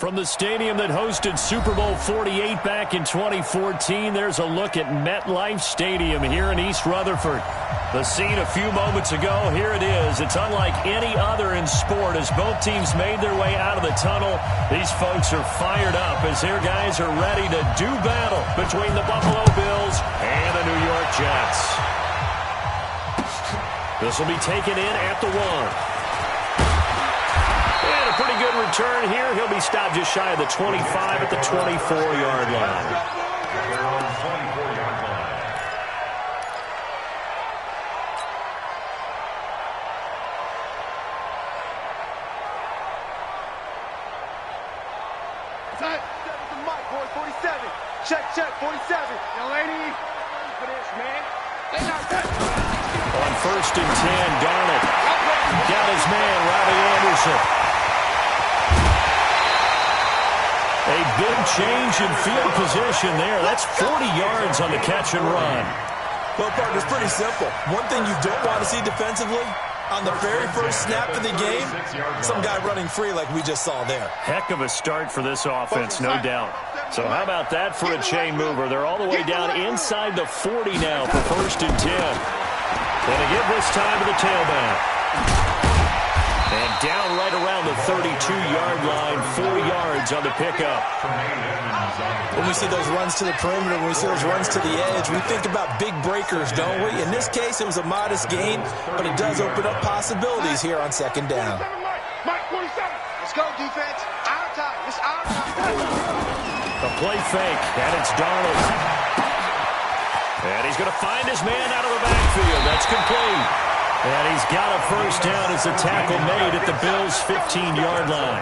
From the stadium that hosted Super Bowl 48 back in 2014, there's a look at MetLife Stadium here in East Rutherford. The scene a few moments ago, here it is. It's unlike any other in sport as both teams made their way out of the tunnel. These folks are fired up as their guys are ready to do battle between the Buffalo Bills and the New York Jets. This will be taken in at the 1. And a pretty good return here. He'll be stopped just shy of the 25 at the 24-yard line. Check, 47. Young lady, for this, man. On 1st and 10, Darnold got his man, Robbie Anderson. A big change in field position there. That's 40 yards on the catch and run. Well, partner, it's pretty simple. One thing you don't want to see defensively, on the very first snap of the game, some guy running free like we just saw there. Heck of a start for this offense, no doubt. So how about that for a chain mover? They're all the way down inside the 40 now for 1st and 10. Going to give this time to the tailback. And down right around the 32-yard line, 4 yards on the pickup. When we see those runs to the perimeter, when we see those runs to the edge, we think about big breakers, don't we? In this case, it was a modest gain, but it does open up possibilities here on 2nd down. Let's go, defense. Our time. It's our time. A play fake, and it's Darnold. And he's going to find his man out of the backfield. That's complete. And he's got a 1st down as the tackle made at the Bills' 15-yard line.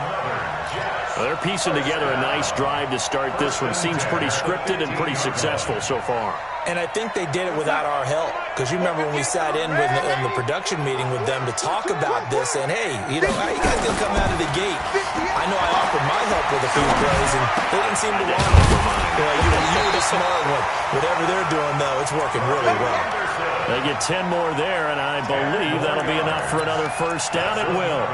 Well, they're piecing together a nice drive to start this one. Seems pretty scripted and pretty successful so far. And I think they did it without our help. Because you remember when we sat in the production meeting with them to talk about this, and hey, you know, how you guys going to come out of the gate? I know I offered my help with a few plays, and they didn't seem to want it. You were the smart one. Whatever they're doing, though, it's working really well. They get 10 more there, and I believe that'll be enough for another 1st down. It will.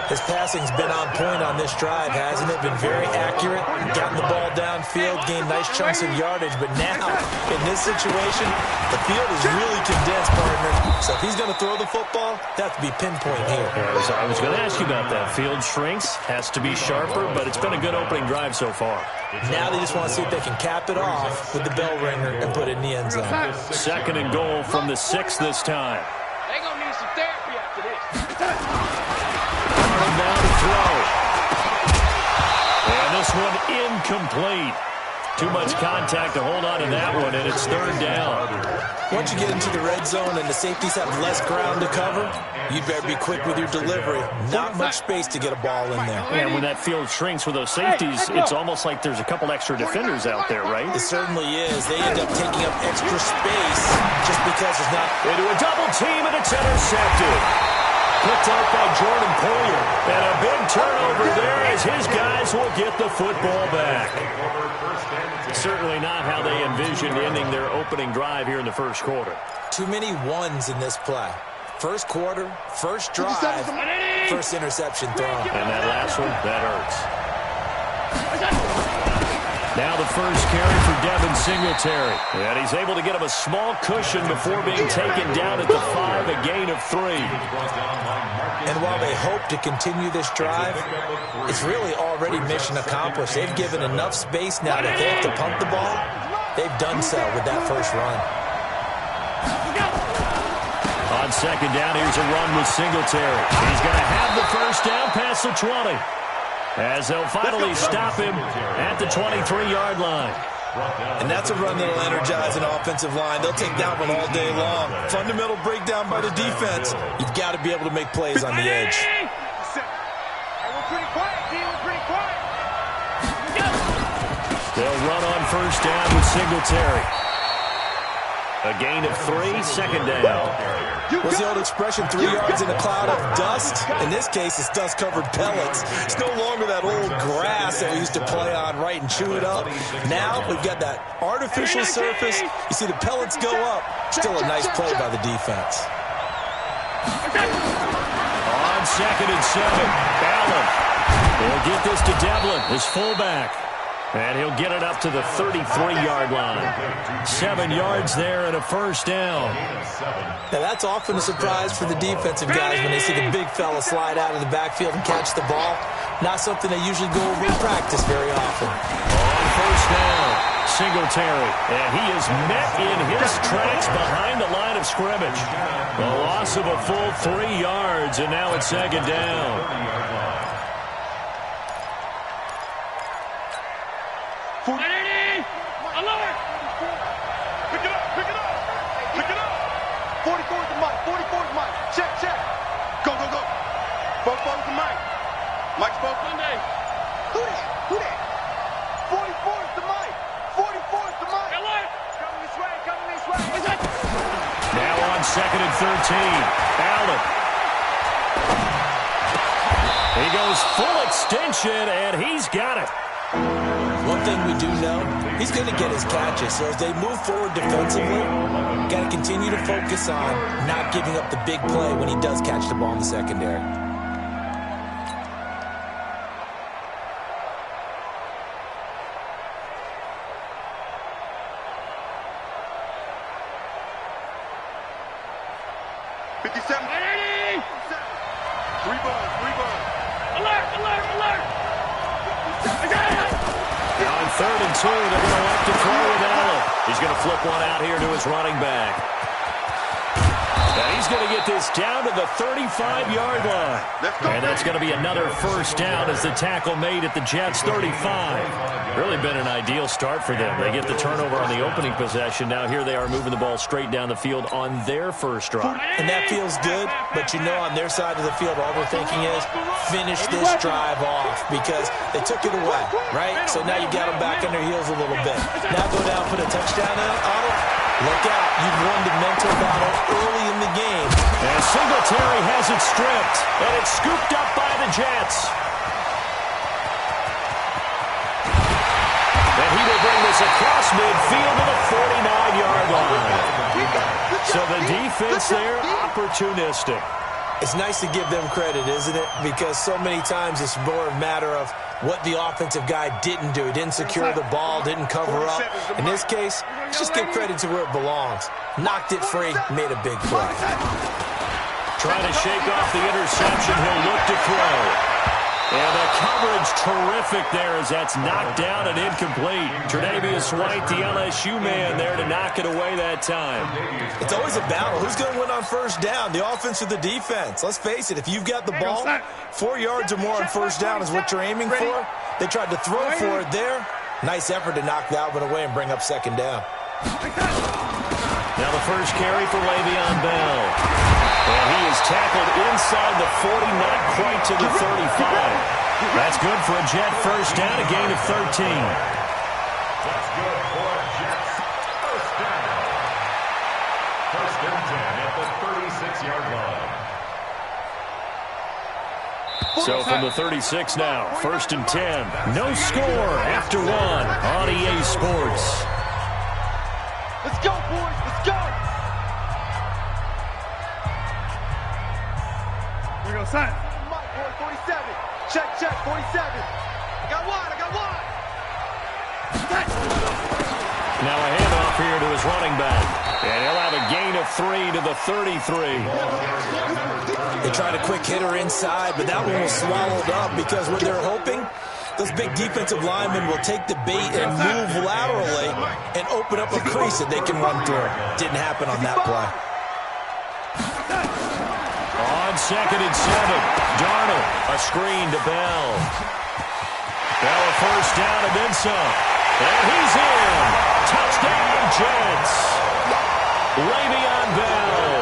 His passing's been on point on this drive, hasn't it? Been very accurate, gotten the ball downfield, gained nice chunks of yardage, but now, in this situation, the field is really condensed, partner. So if he's going to throw the football, that has to be pinpoint here. I was going to ask you about that. Field shrinks, has to be sharper, but it's been a good opening drive so far. Now they just want to see if they can cap it off with the bell ringer and put it in the end zone. 2nd and goal from the 6 this time. They're going to need some therapy after this. Down to throw. And this one incomplete. Too much contact to hold on to that one, and it's 3rd down. Once you get into the red zone and the safeties have less ground to cover, you better be quick with your delivery. Not much space to get a ball in there. And when that field shrinks with those safeties, it's almost like there's a couple extra defenders out there, right? It certainly is. They end up taking up extra space just because there's not... Into a double team, and it's intercepted. Picked up by Jordan Poyer. And a big turnover there as his guys will get the football back. Certainly not how they envisioned ending their opening drive here in the 1st quarter. Too many ones in this play. 1st quarter, 1st drive, 1st interception thrown. And that last one, that hurts. Now the 1st carry for Devin Singletary. And he's able to get him a small cushion before being taken down at the 5, a gain of 3. And while they hope to continue this drive, it's really already mission accomplished. They've given enough space now that they have to pump the ball. They've done so with that 1st run. On 2nd down, here's a run with Singletary. He's going to have the 1st down past the 20. As they'll finally stop him at the 23-yard line. And that's a run that'll energize an offensive line. They'll take that one all day long. Fundamental breakdown by the defense. You've got to be able to make plays on the edge. We're pretty quiet, D. We're pretty quiet. They'll run on 1st down with Singletary. A gain of 3, 2nd down. What's the old expression, 3 yards in a cloud of dust? In this case, it's dust-covered pellets. It's no longer that old grass that we used to play on, right, and chew it up. Now we've got that artificial surface. You see the pellets go up. Still a nice play by the defense. On 2nd and 7. Allen. He'll get this to Devlin, his fullback. And he'll get it up to the 33-yard line. 7 yards there and a first down. Now, that's often a surprise for the defensive guys when they see the big fella slide out of the backfield and catch the ball. Not something they usually go over in practice very often. On first down, Singletary. And he is met in his tracks behind the line of scrimmage. A loss of a full 3 yards, and now it's second down. Alert! Pick it up, pick it up, pick it up. 44 is the mic, 44 is the mic. Check, check. Go, go, go. 44 is the mic. Mike's both Monday. Who that? Who that? 44 is the mic. 44 is the mic. Alert! Coming this way, coming this way. Now on second and 13. Allen. He goes full extension, and he's got it. One thing we do know, he's going to get his catches. So as they move forward defensively, got to continue to focus on not giving up the big play when he does catch the ball in the secondary. Third and 2, they're going to like to throw with Allen. He's going to flip one out here to his running back. And he's going to get this down to the 35-yard line. And that's going to be another first down as the tackle made at the Jets' 35. Really been an ideal start for them. They get the turnover on the opening possession. Now here they are moving the ball straight down the field on their first drive. And that feels good, but you know on their side of the field all they're thinking is finish this drive off because they took it away, right? So now you got them back on their heels a little bit. Now go down, put a touchdown on it. Look out, you've won the mental battle early in the game. And Singletary has it stripped, and it's scooped up by the Jets. And he will bring this across midfield to the 49-yard line. So the defense there, opportunistic. It's nice to give them credit, isn't it? Because so many times it's more a matter of what the offensive guy didn't do. He didn't secure the ball, didn't cover up. In this case, just give credit to where it belongs. Knocked it free, made a big play. Trying to shake off the interception. He'll look to throw. And the coverage terrific there as that's knocked down and incomplete. Tre'Davious White, the LSU man there to knock it away that time. It's always a battle. Who's going to win on first down, the offense or the defense? Let's face it, if you've got the ball, 4 yards or more on first down is what you're aiming for. They tried to throw for it there. Nice effort to knock that one away and bring up second down. Now the first carry for Le'Veon Bell. And he is tackled inside the 40, not quite to the 35. That's good for a Jet first down, a gain of 13. That's good for a Jets first down. First and 10 at the 36-yard line. So from the 36 now, first and 10. No score after one on EA Sports. Let's go, boys. Let's go. Here we go, son. Mike, boy, 47. Check, check, 47. I got one. I got one. Now a handoff here to his running back. And he'll have a gain of 3 to the 33. They tried a quick hitter inside, but that one was swallowed up because what they're hoping, those big defensive linemen will take the bait and move laterally and open up a crease that they can run through. Didn't happen on that play. On second and 7, Darnold, a screen to Bell. Bell a first down and then some. And he's in. Touchdown, Jets. Le'Veon Bell.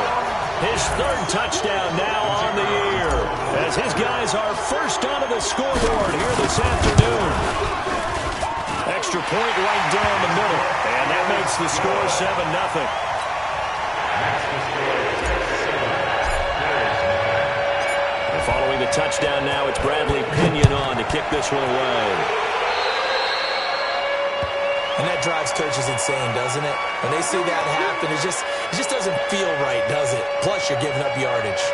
His third touchdown now on the year as his guys are first onto the scoreboard here this afternoon. Extra point right down the middle, and that makes the score 7-0. And following the touchdown now, it's Bradley Pinion on to kick this one away. And that drives coaches insane, doesn't it? When they see that happen, it just doesn't feel right, does it? Plus, you're giving up yardage.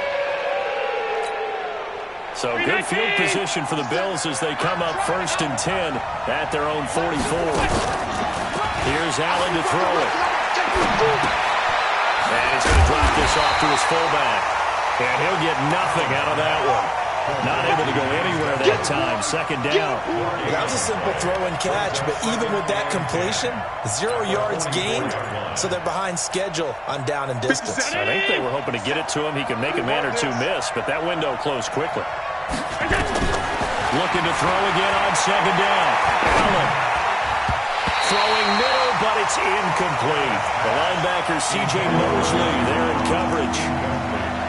So good field position for the Bills as they come up 1st and 10 at their own 44. Here's Allen to throw it. And he's going to drop this off to his fullback. And he'll get nothing out of that one. Not able to go anywhere that time. 2nd down. That was a simple throw and catch, but even with that completion, 0 yards gained, so they're behind schedule on down and distance. I think they were hoping to get it to him. He could make a man or two miss, but that window closed quickly. Looking to throw again on 2nd down. Allen throwing middle, but it's incomplete. The linebacker, C.J. Mosley, there in coverage.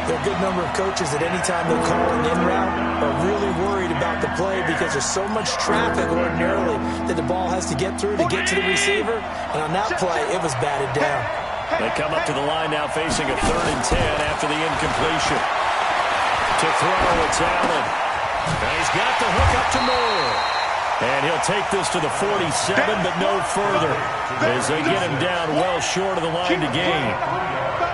There are a good number of coaches that any time they call an in route are really worried about the play because there's so much traffic ordinarily that the ball has to get through to get to the receiver. And on that play, it was batted down. They come up to the line now facing a 3rd and 10 after the incompletion. To throw, it's Allen. And he's got the hook up to Moore. And he'll take this to the 47, but no further as they get him down well short of the line to gain.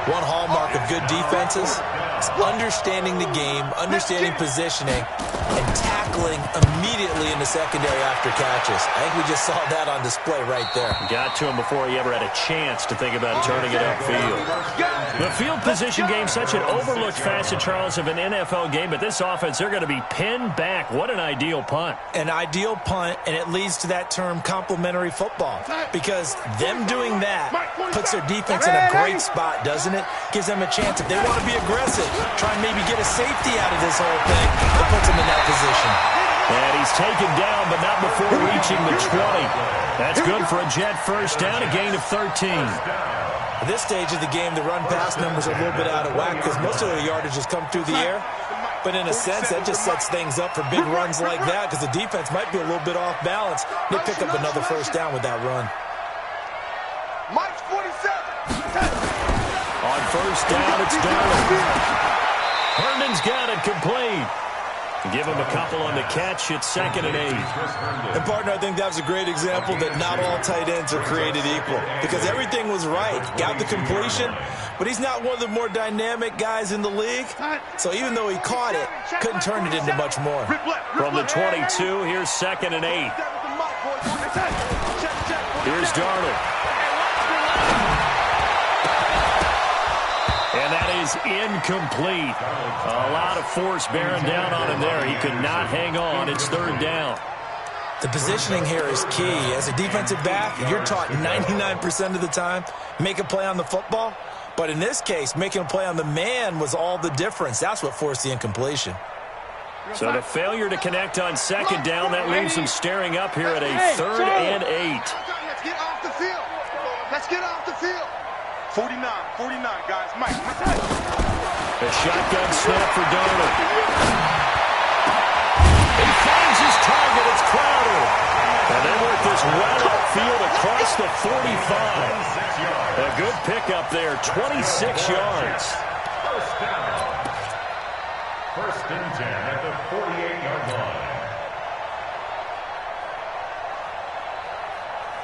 One hallmark of good defenses is understanding the game, understanding positioning, and tackling immediately in the secondary after catches. I think we just saw that on display right there. Got to him before he ever had a chance to think about turning it upfield. The field position game, such an overlooked facet, Charles, of an NFL game, but this offense, they're going to be pinned back. What an ideal punt. An ideal punt, and it leads to that term complementary football, because them doing that puts their defense in a great spot, doesn't it? Gives them a chance, if they want to be aggressive, try and maybe get a safety out of this whole thing. It puts them in that position. And he's taken down, but not before reaching the 20. That's good for a Jet 1st down, a gain of 13. At this stage of the game, the run-pass numbers are a little bit out of whack because most of the yardage has come through the air. But in a sense, that just sets things up for big runs like that because the defense might be a little bit off balance. They pick up another 1st down with that run. Mike's 47. On 1st down, it's Darnold. Herndon's got it complete. Give him a couple on the catch. It's 2nd and 8. And, partner, I think that was a great example that not all tight ends are created equal because everything was right. Got the completion, but he's not one of the more dynamic guys in the league. So even though he caught it, couldn't turn it into much more. From the 22, here's 2nd and 8. Here's Darnold. And that is incomplete. A lot of force bearing down on him there. He could not hang on. It's 3rd down. The positioning here is key. As a defensive back, you're taught 99% of the time, make a play on the football. But in this case, making a play on the man was all the difference. That's what forced the incompletion. So the failure to connect on 2nd down, that leaves them staring up here at a 3rd and 8. Let's get off the field. Let's get off the field. 49, guys. Mike. A shotgun snap for Darnold. He finds his target. It's Crowder. And they work this well upfield across the 45. A good pickup there, 26 yards. 1st down. 1st and 10 at the 48-yard line.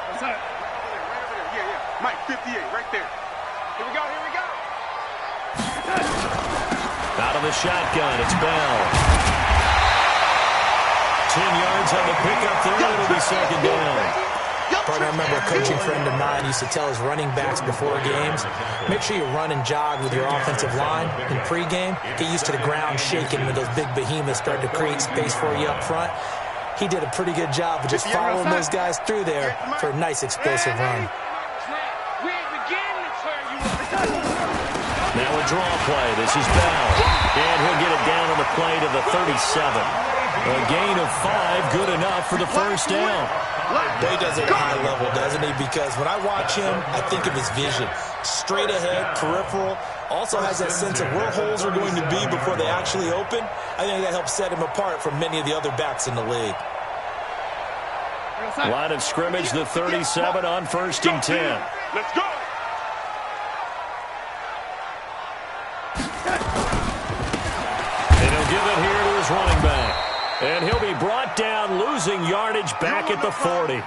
What's that? Right over there. Yeah. Mike, 58, right there. Here we go. Out of the shotgun, it's Bell. 10 yards on the pickup there. It'll be 2nd down. Partner, I remember a coaching friend of mine used to tell his running backs before games, make sure you run and jog with your offensive line in pregame. Get used to the ground shaking when those big behemoths start to create space for you up front. He did a pretty good job of just following those guys through there for a nice explosive run. Now a draw play. This is Bell. And he'll get it down on the play to the 37. A gain of 5, good enough for the 1st down. He does it at a high level, doesn't he? Because when I watch him, I think of his vision. Straight ahead, peripheral. Also has that sense of where holes are going to be before they actually open. I think that helps set him apart from many of the other backs in the league. Line of scrimmage, the 37 on 1st and 10. Let's go. And he'll give it here to his running back. And he'll be brought down, losing yardage back at the 40.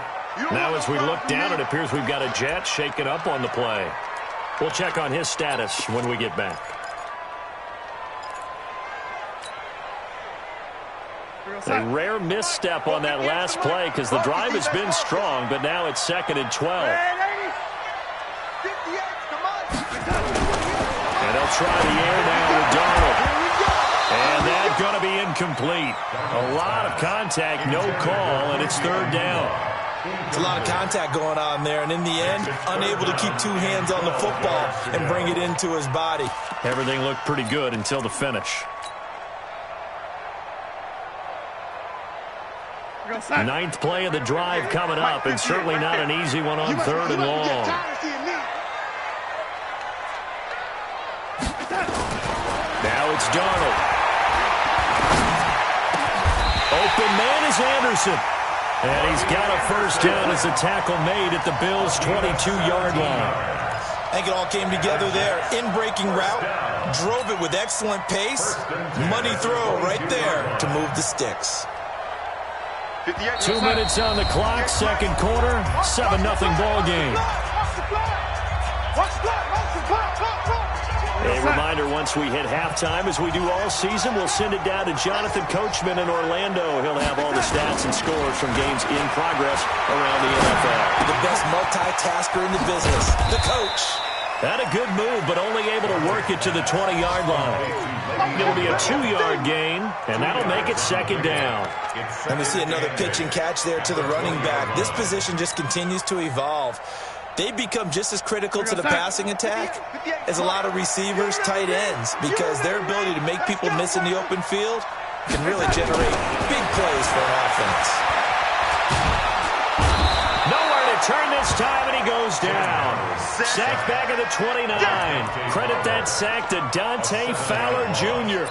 Now as we look down, it appears we've got a Jet shaken up on the play. We'll check on his status when we get back. A rare misstep on that last play because the drive has been strong, but now it's 2nd and 12. And they'll try the air now with Darnold. And that's going to be incomplete. A lot of contact, no call, and it's 3rd down. It's a lot of contact going on there, and in the end, unable to keep 2 hands on the football and bring it into his body. Everything looked pretty good until the finish. 9th play of the drive coming up, and certainly not an easy one on 3rd and long. Now it's Darnold. Open man is Anderson. And he's got a 1st down as the tackle made at the Bills' 22-yard line. I think it all came together there. In-breaking route, drove it with excellent pace. Money throw right there to move the sticks. 2 minutes on the clock, 2nd quarter, 7-0 ball game. A reminder, once we hit halftime, as we do all season, we'll send it down to Jonathan Coachman in Orlando. He'll have all the stats and scores from games in progress around the NFL. The best multitasker in the business, the coach. Had a good move, but only able to work it to the 20-yard line. It'll be a 2-yard gain, and that'll make it 2nd down. And we see another pitch and catch there to the running back. This position just continues to evolve. They become just as critical to the passing attack as a lot of receivers, tight ends, because their ability to make people miss in the open field can really generate big plays for an offense. Nowhere to turn this time, and he goes down. Sacked back at the 29. Credit that sack to Dante Fowler Jr.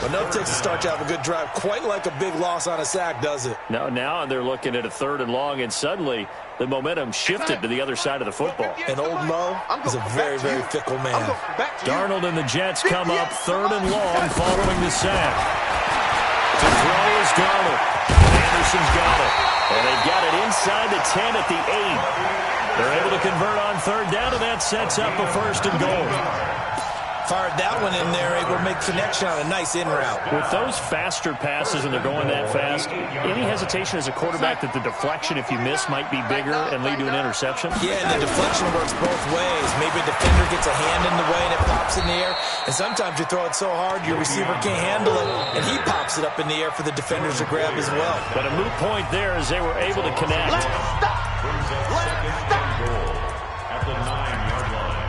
Enough takes to start to have a good drive. Quite like a big loss on a sack, does it? No, now they're looking at a 3rd and long, and suddenly the momentum shifted to the other side of the football. And old Mo is a very, very fickle man. Darnold and the Jets come up 3rd and long following the sack. To throw is Darnold. Anderson's got it. And they've got it inside the 10 at the 8. They're able to convert on 3rd down, and that sets up a 1st and goal. Fired that one in there, able to make connection on a nice in route. With those faster passes and they're going that fast, any hesitation as a quarterback that the deflection, if you miss, might be bigger and lead to an interception? Yeah, and the deflection works both ways. Maybe a defender gets a hand in the way and it pops in the air. And sometimes you throw it so hard your receiver can't handle it, and he pops it up in the air for the defenders to grab as well. But a moot point there as they were able to connect. Brings up 2nd and goal at the 9-yard line.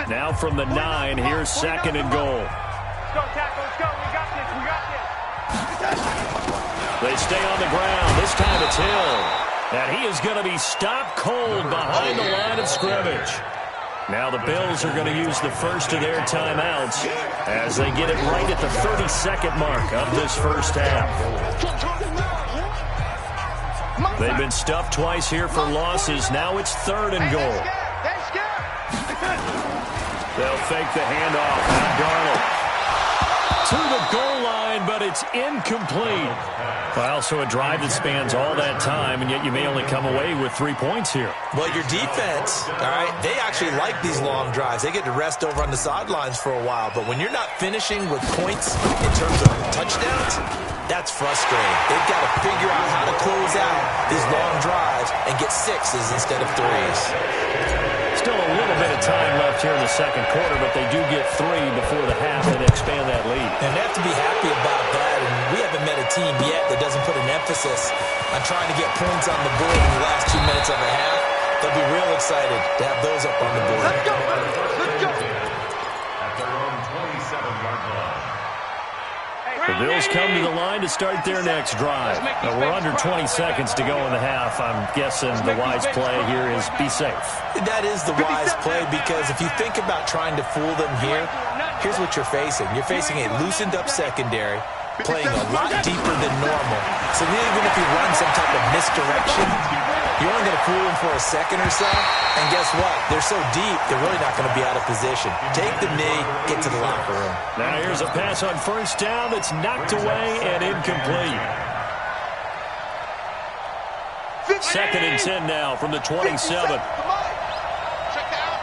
Now from the 9, here's 2nd and goal. Let's go, tackle. Let's go. We got this. We got this. They stay on the ground. This time it's Hill. And he is going to be stopped cold behind the line of scrimmage. Now the Bills are going to use the first of their timeouts as they get it right at the 32nd mark of this first half. They've been stuffed twice here for losses. Now it's 3rd and goal. They'll fake the handoff. Now Darnold to the goal line, but it's incomplete. Well, so a drive that spans all that time, and yet you may only come away with 3 points here. Well, your defense, all right, they actually like these long drives. They get to rest over on the sidelines for a while, but when you're not finishing with points in terms of touchdowns, that's frustrating. They've got to figure out how to close out these long drives and get 6s instead of 3s. Still a little bit of time left here in the 2nd quarter, but they do get 3 before the half and expand that lead. And they have to be happy about that, and we haven't met a team yet that doesn't put an emphasis on trying to get points on the board in the last 2 minutes of a half. They'll be real excited to have those up on the board. Let's go. Let's go. At their own 27-yard line. The Bills come to the line to start their next drive. Now, we're under 20 seconds to go in the half. I'm guessing the wise play here is be safe. That is the wise play, because if you think about trying to fool them here, here's what you're facing. You're facing a loosened-up secondary, playing a lot deeper than normal. So even if you run some type of misdirection, you're only going to fool them for a second or so. And guess what? They're so deep, they're really not going to be out of position. Take the knee, get to the locker room. Now here's a pass on 1st down that's knocked away and incomplete. 2nd and 10 now from the 27. Come on. Check out.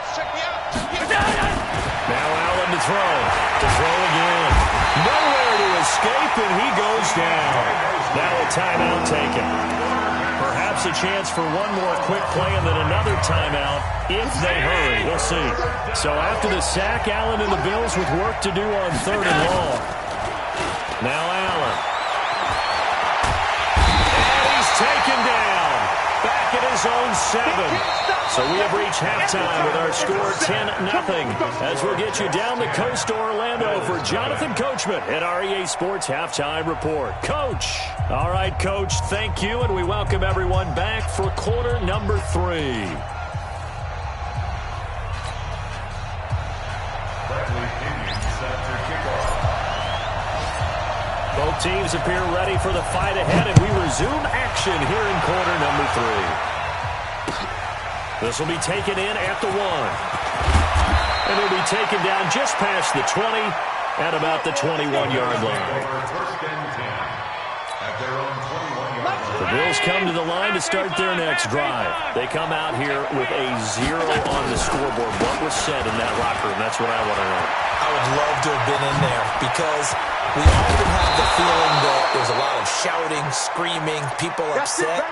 to throw. To throw again. Nowhere to escape, and he goes down. Now a timeout taken. Perhaps a chance for one more quick play and then another timeout if they hurry. We'll see. So after the sack, Allen and the Bills with work to do on 3rd and long. Now Allen. And he's taken down. Back at his own 7. So we have reached halftime with our score 10-0. As we'll get you down the coast to Orlando for Jonathan Coachman at our EA Sports Halftime Report. Coach. All right, Coach, thank you, and we welcome everyone back for quarter number 3. Both teams appear ready for the fight ahead, and we resume action here in quarter number 3. This will be taken in at the 1. And it'll be taken down just past the 20 at about the 21-yard line. The Bills come to the line to start their next drive. They come out here with a 0 on the scoreboard. What was said in that locker room? That's what I want to know. I would love to have been in there because we often have the feeling that there's a lot of shouting, screaming, people upset.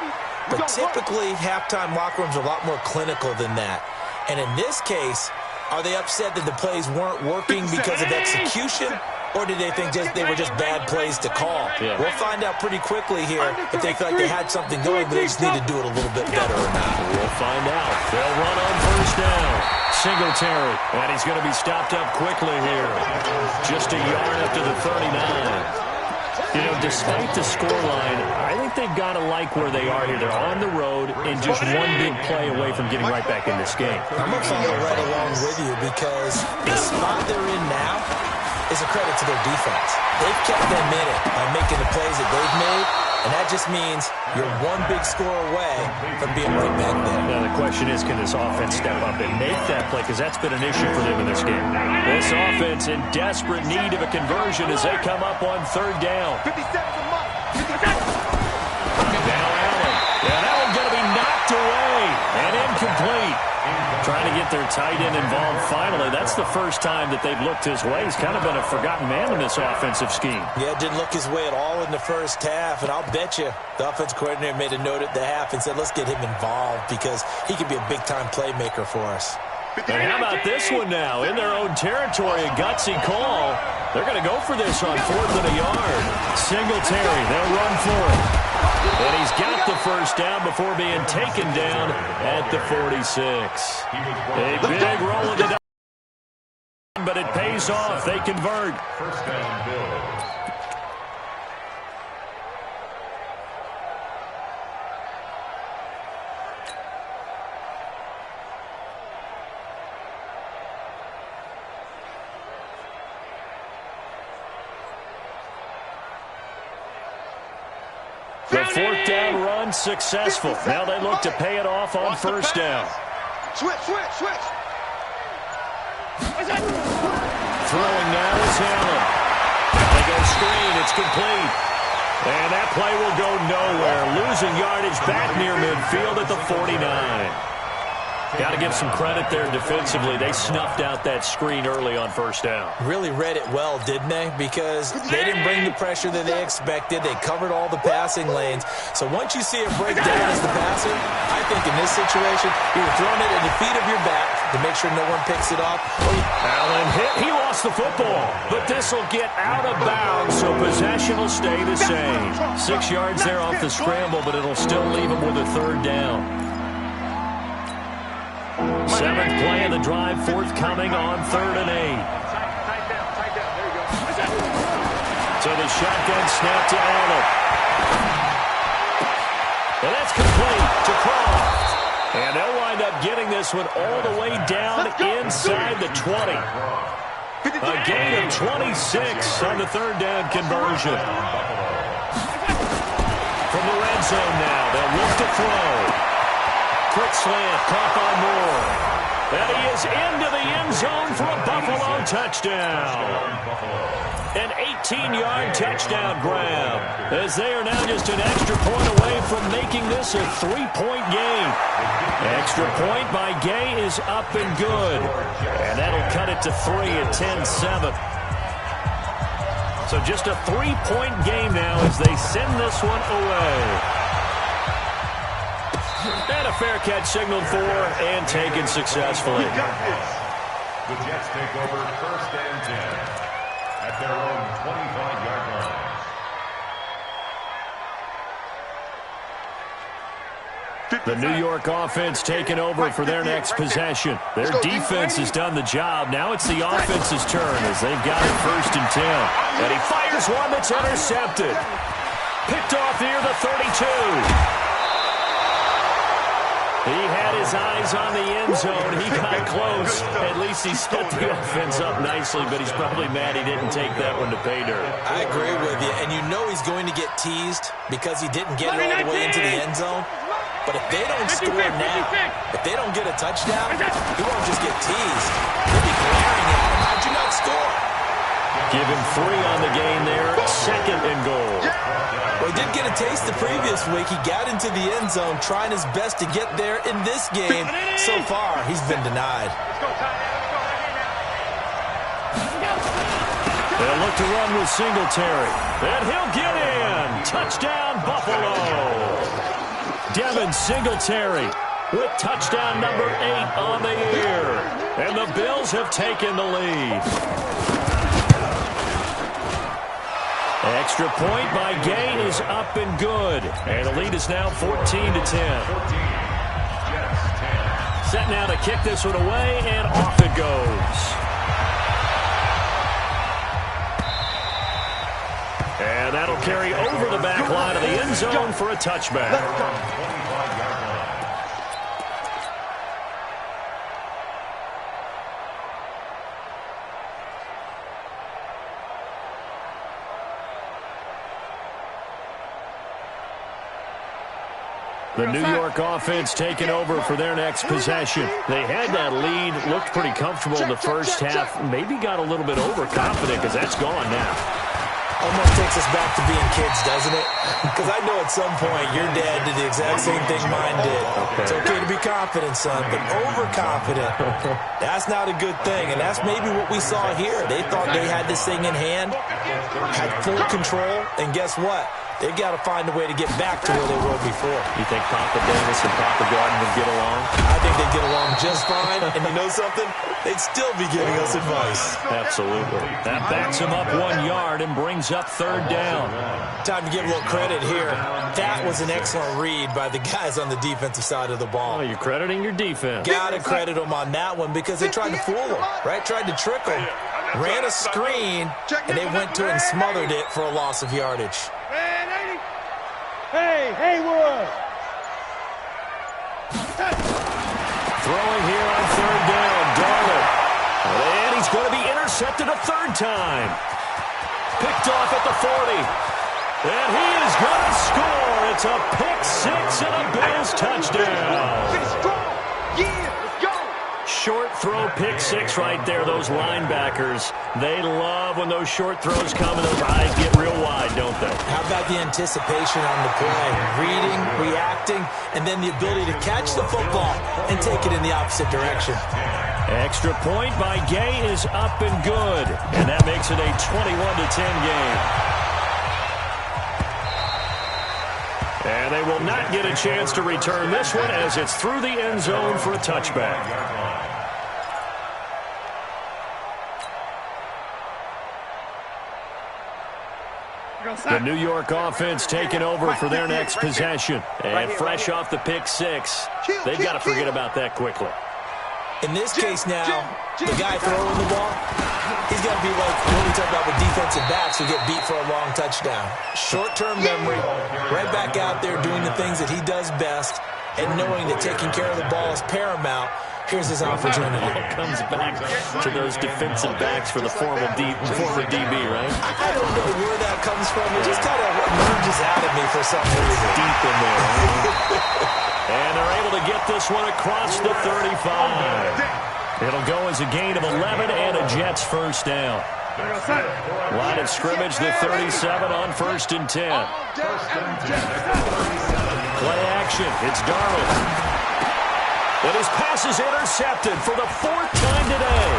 But typically, halftime locker rooms are a lot more clinical than that. And in this case, are they upset that the plays weren't working because of execution? Or did they think they were just bad plays to call? Yeah. We'll find out pretty quickly here if they feel like they had something going, but they just need to do it a little bit better or not. We'll find out. They'll run on 1st down. Singletary. And he's going to be stopped up quickly here. Just a yard up to the 39. You know, despite the scoreline, I think they've got to like where they are here. They're on the road and just one big play away from getting right back in this game. I'm going to follow right along with you because the spot they're in now is a credit to their defense. They've kept them in it by making the plays that they've made, and that just means you're one big score away from being right back there. Now the question is, can this offense step up and make that play? Because that's been an issue for them in this game. This offense in desperate need of a conversion as they come up on 3rd down. 57 to Mike. 57. Now Allen. Yeah, that one's going to be knocked away and incomplete. Trying to get their tight end involved finally. That's the first time that they've looked his way. He's kind of been a forgotten man in this offensive scheme. Yeah, it didn't look his way at all in the first half, and I'll bet you the offense coordinator made a note at the half and said, let's get him involved because he could be a big-time playmaker for us. And how about this one now? In their own territory, a gutsy call. They're going to go for this on 4th and a yard. Singletary, they'll run for it. And he's got the 1st down before being taken down at the 46. A big roll of the down, but it pays off. They convert. 1st down, Bills. The 4th down run successful. Now they look to pay it off on 1st down. Switch. Throwing now is Allen. They go screen. It's complete. And that play will go nowhere. Losing yardage back near midfield at the 49. Got to give some credit there defensively. They snuffed out that screen early on 1st down. Really read it well, didn't they? Because they didn't bring the pressure that they expected. They covered all the passing lanes. So once you see it break down as the passer, I think in this situation, you were throwing it at the feet of your back to make sure no one picks it off. Allen hit. He lost the football. But this will get out of bounds, so possession will stay the same. 6 yards there off the scramble, but it'll still leave him with a 3rd down. 7th play of the drive, forthcoming on 3rd and 8. Tight down. There you go. So the shotgun snap to Allen. And that's complete to Croft. And they'll wind up getting this one all the way down inside the 20. A gain of 26 on the 3rd down conversion. From the red zone now, they'll look to throw. Quick slant, caught by Moore. And he is into the end zone for a Buffalo touchdown. An 18-yard touchdown grab, as they are now just an extra point away from making this a 3-point game. Extra point by Gay is up and good. And that'll cut it to 3 at 10-7. So just a 3-point game now as they send this one away. And a fair catch signaled for and taken successfully. The Jets take over 1st and 10 at their own 25-yard line. The New York offense taking over for their next possession. Their defense has done the job. Now it's the offense's turn as they've got it 1st and 10. And he fires one that's intercepted. Picked off near the 32. He had his eyes on the end zone. He got close. At least he set the offense up nicely, but he's probably mad he didn't take that one to pay dirt. I agree with you, and you know he's going to get teased because he didn't get it all the way into the end zone. But if they don't score now, if they don't get a touchdown, he won't just get teased. He'll be glaring at him. How'd you not score? Give him 3 on the game there. 2nd and goal. Well, he did get a taste the previous week. He got into the end zone trying his best to get there in this game. So far, he's been denied. They'll look to run with Singletary. And he'll get in. Touchdown, Buffalo. Devin Singletary with touchdown number 8 on the year. And the Bills have taken the lead. Extra point by Gay is up and good. And the lead is now 14-10. Set now to kick this one away, and off it goes. And that'll carry over the back line of the end zone for a touchback. The New York offense taking over for their next possession. They had that lead, looked pretty comfortable in the first half, maybe got a little bit overconfident because that's gone now. Almost takes us back to being kids, doesn't it? Because I know at some point your dad did the exact same thing mine did. Okay. It's okay to be confident, son, but overconfident, that's not a good thing. And that's maybe what we saw here. They thought they had this thing in hand, had full control, and guess what? They've got to find a way to get back to where they were before. You think Papa Davis and Papa Garden would get along? I think they'd get along just fine. And you know something? They'd still be giving us advice. Absolutely. That backs him up 1 yard and brings up 3rd down. Time to give a little credit here. That was an excellent read by the guys on the defensive side of the ball. Oh, you're crediting your defense. Got to credit them on that one because they tried to fool them, right? Tried to trick them. Ran a screen, and they went to it and smothered it for a loss of yardage. Hey, Haywood! Throwing here on 3rd down, Darnold. And he's going to be intercepted a 3rd time. Picked off at the 40. And he is going to score. It's a pick 6 and a Bills touchdown. Finish strong! Yeah, let's go! Short throw, pick 6 right there. Those linebackers, they love when those short throws come and those eyes get real wide, don't they? How about the anticipation on the play? Reading, reacting, and then the ability to catch the football and take it in the opposite direction. Extra point by Gay is up and good. And that makes it a 21-10 game. And they will not get a chance to return this one as it's through the end zone for a touchback. The New York offense taking over for their next possession. And fresh off the pick 6, they've got to forget about that quickly. In this case now, the guy throwing the ball, he's got to be like what we talk about with defensive backs who get beat for a long touchdown. Short-term memory, right back out there doing the things that he does best, and knowing that taking care of the ball is paramount. Here's his opportunity. It comes back to those defensive backs for the former DB, right? I don't know where that comes from. It just kind of emerges out of me for some reason. Deep in there. Right? And they're able to get this one across the 35. It'll go as a gain of 11 and a Jets first down. Line of scrimmage, the 37 on 1st and 10. Play action. It's Darnold. And his pass is intercepted for the 4th time today.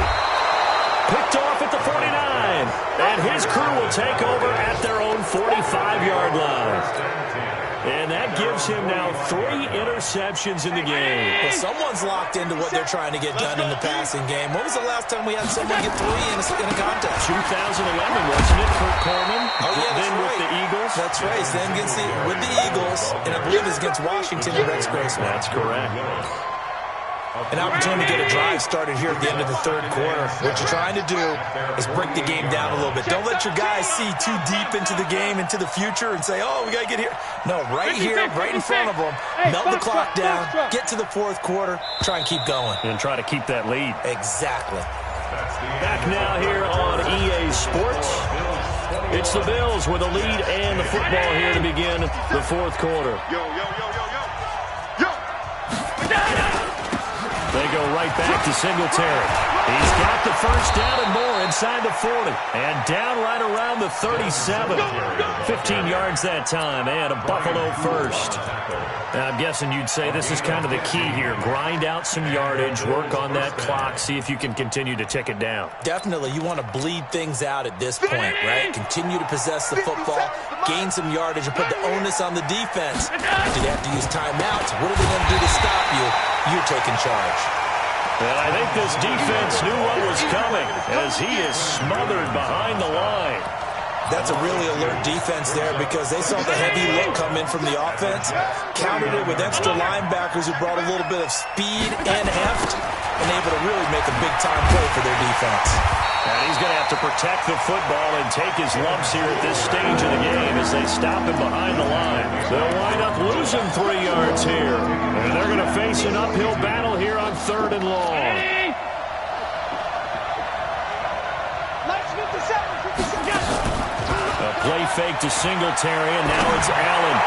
Picked off at the 49. And his crew will take over at their own 45-yard line. And that gives him now 3 interceptions in the game. Well, someone's locked into what they're trying to get done in the passing game. When was the last time we had someone get 3 in a contest? 2011, wasn't it, Kurt Coleman? Oh, yeah, then right. with the Eagles. That's right. Then with the Eagles, and I believe it's against Washington and Rex Grossman. That's correct. An opportunity to get a drive started here at the end of the 3rd quarter. What you're trying to do is break the game down a little bit. Don't let your guys see too deep into the game, into the future, and say, oh, we got to get here. No, right here, right in front of them, melt the clock down, get to the 4th quarter, try and keep going. And try to keep that lead. Exactly. Back now here on EA Sports. It's the Bills with a lead and the football here to begin the 4th quarter. They go right back to Singletary. He's got the first down and more inside the 40. And down right around the 37. 15 yards that time and a Buffalo first. Now, I'm guessing you'd say this is kind of the key here. Grind out some yardage, work on that clock, see if you can continue to tick it down. Definitely. You want to bleed things out at this point, right? Continue to possess the football, gain some yardage, and put the onus on the defense. Do they have to use timeouts? What are they going to do to stop you? You're taking charge. And I think this defense knew what was coming as he is smothered behind the line. That's a really alert defense there because they saw the heavy look come in from the offense, countered it with extra linebackers who brought a little bit of speed and heft, and able to really make a big-time play for their defense. And he's going to have to protect the football and take his lumps here at this stage of the game as they stop him behind the line. They'll wind up losing 3 yards here. And they're going to face an uphill battle here on 3rd and long. A play fake to Singletary, and now it's Allen.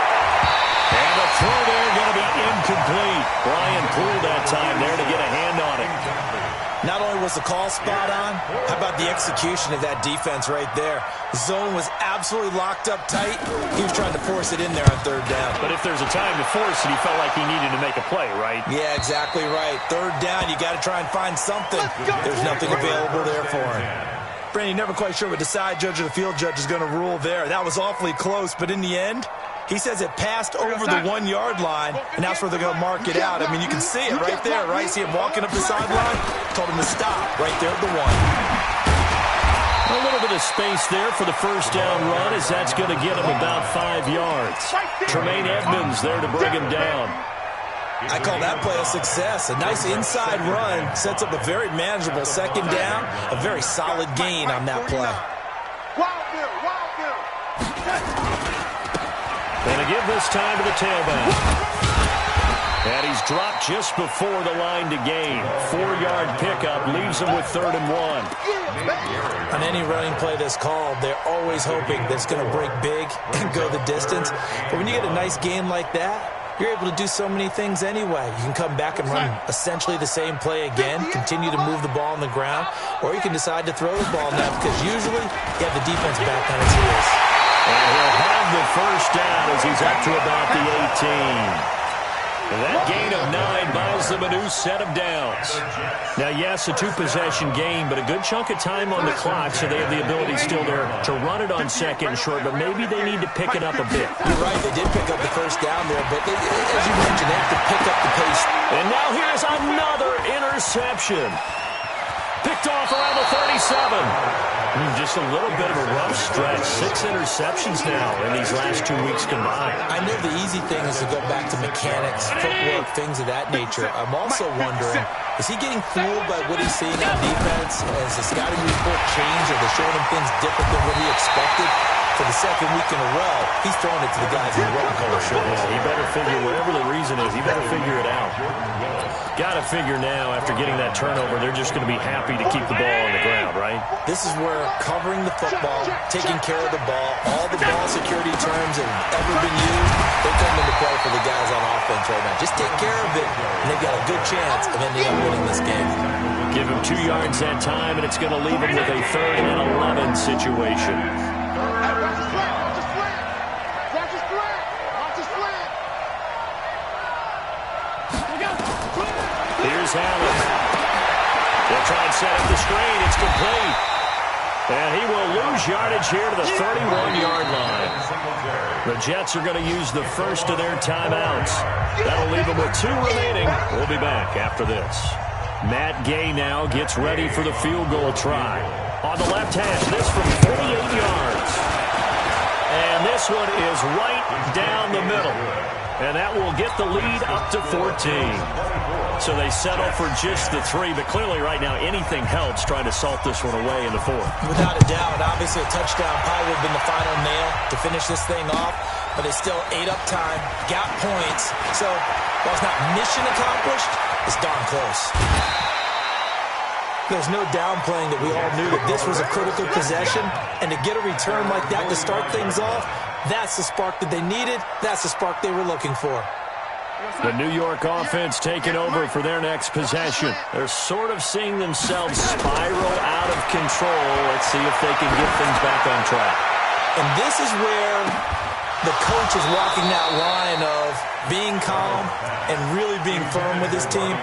And the throw there going to be incomplete. Brian Poole that time there to get a hand on it. Not only was the call spot on, how about the execution of that defense right there? The zone was absolutely locked up tight. He was trying to force it in there on 3rd down. But if there's a time to force it, he felt like he needed to make a play, right? Yeah, exactly right. 3rd down, you got to try and find something. There's nothing available there for him. Brandon, you're never quite sure what the side judge or the field judge is going to rule there. That was awfully close, but in the end, he says it passed over the 1-yard line, and that's where they're going to mark it out. I mean, you can see it right there, right? See him walking up the sideline? Told him to stop right there at the 1. A little bit of space there for the first down run as that's going to get him about 5 yards. Tremaine Edmonds there to bring him down. I call that play a success. A nice inside run sets up a very manageable 2nd down. A very solid gain on that play. And to give this time to the tailback. And he's dropped just before the line to gain. 4-yard pickup leaves him with 3rd and 1. On any running play that's called, they're always hoping that it's going to break big and go the distance. But when you get a nice gain like that, you're able to do so many things anyway. You can come back and run essentially the same play again, continue to move the ball on the ground, or you can decide to throw the ball now because usually you have the defense back on its heels. And he'll have the first down as he's up to about the 18. And that gain of 9 buys them a new set of downs. Now, yes, a 2-possession game, but a good chunk of time on the clock, so they have the ability still there to run it on 2nd and short, but maybe they need to pick it up a bit. You're right, they did pick up the first down there, but they, as you mentioned, they have to pick up the pace. And now here's another interception. Picked off around the 37. Just a little bit of a rough stretch. 6 interceptions now in these last 2 weeks combined. I know the easy thing is to go back to mechanics, footwork, things of that nature. I'm also wondering, is he getting fooled by what he's seeing on defense? Has the scouting report changed? Are they showing him things different than what he expected? for the second week in a row, he's throwing it to the guys in the red color shirts. He better figure, whatever the reason is, he better figure it out. Got to figure now, after getting that turnover, they're just going to be happy to keep the ball on the ground, right? This is where covering the football, taking care of the ball, all the ball security terms that have ever been used, they come into play for the guys on offense right now. Just take care of it, and they've got a good chance of ending up winning this game. Give him 2 yards that time, and it's going to leave him with a 3rd and 11 situation. Here's Allen. They'll try and set up the screen. It's complete. And he will lose yardage here to the 31-yard line. The Jets are going to use the first of their timeouts. That'll leave them with 2 remaining. We'll be back after this. Matt Gay now gets ready for the field goal try. On the left hash, this from 48 yards. And this one is right down the middle. And that will get the lead up to 14. So they settle for just the 3. But clearly right now anything helps trying to salt this one away in the 4th. Without a doubt, obviously a touchdown probably would have been the final nail to finish this thing off. But they still ate up time, got points. So while it's not mission accomplished, it's darn close. There's no downplaying that we all knew that this was a critical possession. And to get a return like that to start things off, that's the spark that they needed. That's the spark they were looking for. The New York offense taking over for their next possession. They're sort of seeing themselves spiral out of control. Let's see if they can get things back on track. And this is where the coach is walking that line of being calm and really being firm with his team.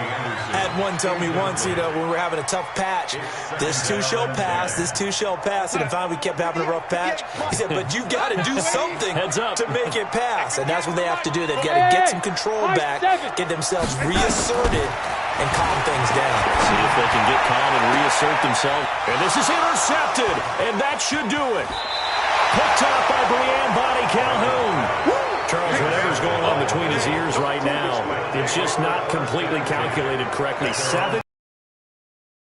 I had one tell me once, when we were having a tough patch, this too shall pass, this too shall pass. And finally we kept having a rough patch. He said, but you got to do something to make it pass. And that's what they have to do. They've got to get some control back, get themselves reasserted, and calm things down. See if they can get calm and reassert themselves. And this is intercepted, and that should do it. Picked up by Brianne Bonnie Calhoun. Charles, whatever's going on between his ears right now, it's just not completely calculated correctly. 7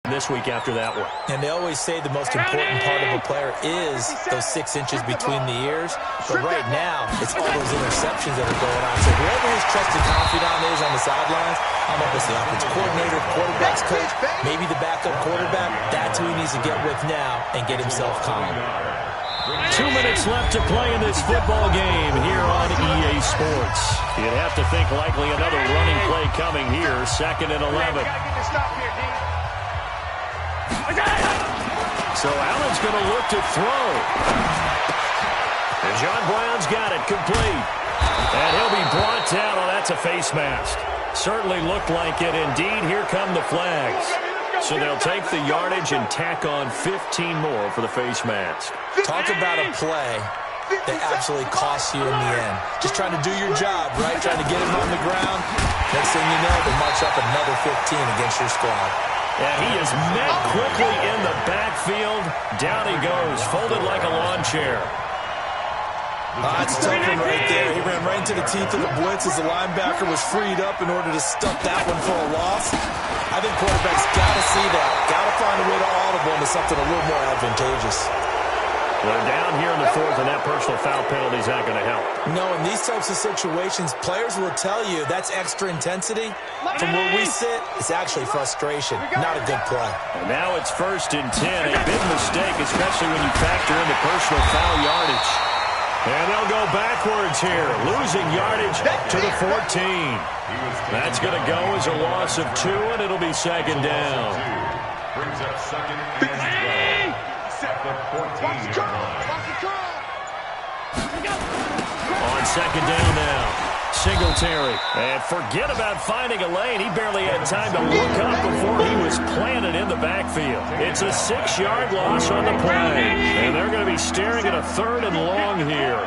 this week after that one. And they always say the most important part of a player is those 6 inches between the ears. But right now, it's all those interceptions that are going on. So whoever his trusted confidant is on the sidelines, I don't know if it's the offensive coordinator, quarterback's coach, maybe the backup quarterback, that's who he needs to get with now and get himself calm. 2 minutes left to play in this football game here on EA Sports. You'd have to think likely another running play coming here, 2nd and 11. So Allen's going to look to throw. And John Brown's got it complete. And he'll be brought down. Oh, that's a face mask. Certainly looked like it. Indeed, here come the flags. So they'll take the yardage and tack on 15 more for the face mask. Talk about a play that absolutely costs you in the end. Just trying to do your job, right? Trying to get him on the ground. Next thing you know, they march up another 15 against your squad. And he is met quickly in the backfield. Down he goes, folded like a lawn chair. That's a tough one right there. He ran right into the teeth of the blitz as the linebacker was freed up in order to stuff that one for a loss. I think quarterbacks got to see that. Got to find a way to audible into something a little more advantageous. They're down here in the 4th, and that personal foul penalty is not going to help. No, in these types of situations, players will tell you that's extra intensity. From where we sit, it's actually frustration, not a good play. And now it's 1st and 10. A big mistake, especially when you factor in the personal foul yardage. And they'll go backwards here, losing yardage to the 14. That's going to go as a loss of 2, and it'll be 2nd down. Brings up 2nd and 12 at the 14-yard line. On 2nd down now. Singletary. And forget about finding a lane. He barely had time to look up before he was planted in the backfield. It's a 6-yard loss on the play. And they're going to be staring at a 3rd and long here.